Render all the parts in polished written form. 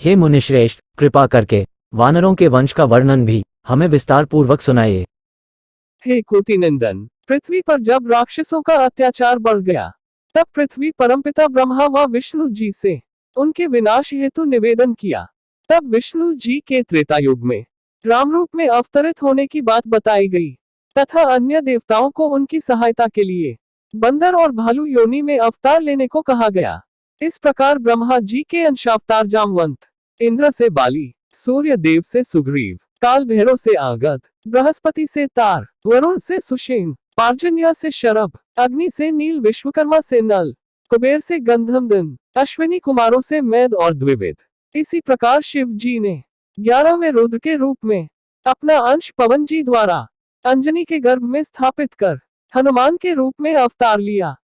हे मुनिश्रेष्ठ, कृपा करके वानरों के वंश का वर्णन भी हमें विस्तार पूर्वक सुनाइए। हे कोटिनंदन, पृथ्वी पर जब राक्षसों का अत्याचार बढ़ गया, तब पृथ्वी परमपिता ब्रह्मा व विष्णु जी से उनके विनाश हेतु निवेदन किया। तब विष्णु जी के त्रेता युग में राम रूप में अवतरित होने की बात बताई गई तथा अन्य देवताओं को उनकी सहायता के लिए बंदर और भालू योनि में अवतार लेने को कहा गया। इस प्रकार ब्रह्मा जी के अंशावतार जामवंत, इंद्र से बाली, सूर्य देव से सुग्रीव, काल भैरव से आगद, बृहस्पति से तार, वरुण से सुषेण, पार्जन्य से शरभ, अग्नि से नील, विश्वकर्मा से नल, कुबेर से गंधमदन, अश्विनी कुमारों से मैद और द्विविद। इसी प्रकार शिव जी ने 11वें रुद्र के रूप में अपना अंश पवन जी द्वारा अंजनी के गर्भ में स्थापित कर हनुमान के रूप में अवतार लिया।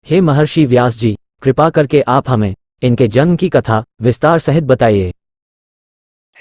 हे महर्षि व्यास जी, कृपा करके आप हमें इनके जन्म की कथा विस्तार सहित बताइए।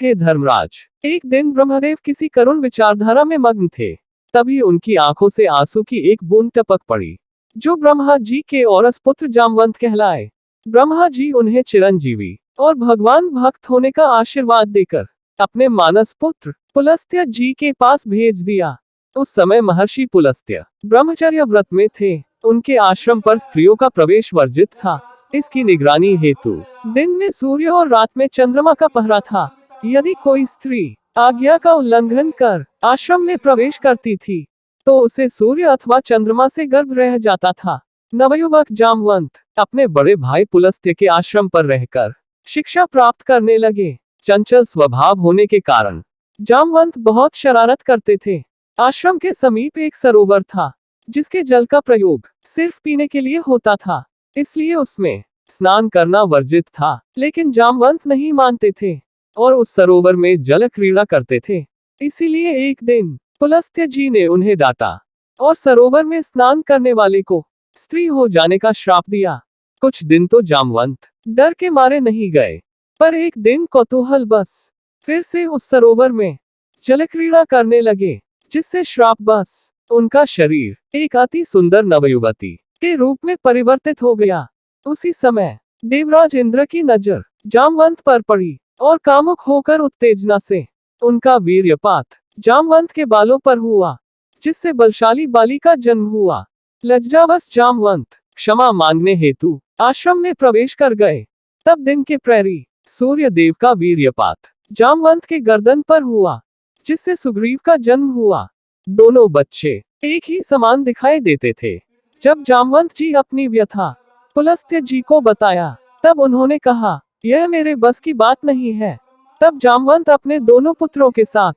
हे धर्मराज, एक दिन ब्रह्मदेव किसी करुण विचारधारा में मग्न थे। तभी उनकी आंखों से आंसू की एक बूंद टपक पड़ी, जो ब्रह्मा जी के औरस पुत्र जामवंत कहलाए। ब्रह्मा जी उन्हें चिरंजीवी और भगवान भक्त होने का आशीर्वाद देकर अपने मानस पुत्र पुलस्त्य जी के पास भेज दिया। उस समय महर्षि पुलस्त्य ब्रह्मचर्य व्रत में थे। उनके आश्रम पर स्त्रियों का प्रवेश वर्जित था। इसकी निगरानी हेतु दिन में सूर्य और रात में चंद्रमा का पहरा था। यदि कोई स्त्री आज्ञा का उल्लंघन कर आश्रम में प्रवेश करती थी, तो उसे सूर्य अथवा चंद्रमा से गर्भ रह जाता था। नवयुवक जामवंत अपने बड़े भाई पुलस्त्य के आश्रम पर रहकर शिक्षा प्राप्त करने लगे। चंचल स्वभाव होने के कारण जामवंत बहुत शरारत करते थे। आश्रम के समीप एक सरोवर था, जिसके जल का प्रयोग सिर्फ पीने के लिए होता था, इसलिए उसमें स्नान करना वर्जित था। लेकिन जामवंत नहीं मानते थे और उस सरोवर में जल क्रीड़ा करते थे। इसीलिए एक दिन पुलस्त्य जी ने उन्हें डांटा और सरोवर में स्नान करने वाले को स्त्री हो जाने का श्राप दिया। कुछ दिन तो जामवंत डर के मारे नहीं गए, पर एक दिन कौतूहल बस फिर से उस सरोवर में जल क्रीड़ा करने लगे, जिससे श्राप बस उनका शरीर एक अति सुंदर नवयुवती के रूप में परिवर्तित हो गया। उसी समय देवराज इंद्र की नजर जामवंत पर पड़ी और कामुक होकर उत्तेजना से उनका वीर्यपात जामवंत के बालों पर हुआ, जिससे बलशाली बाली का जन्म हुआ। लज्जावश जामवंत क्षमा मांगने हेतु आश्रम में प्रवेश कर गए। तब दिन के प्रहरी सूर्य देव का वीर्यपात जामवंत के गर्दन पर हुआ, जिससे सुग्रीव का जन्म हुआ। दोनों बच्चे एक ही समान दिखाई देते थे। जब जामवंत जी अपनी व्यथा पुलस्त्य जी को बताया, तब उन्होंने कहा, यह मेरे बस की बात नहीं है। तब जामवंत अपने दोनों पुत्रों के साथ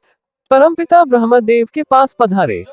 परमपिता ब्रह्मदेव के पास पधारे।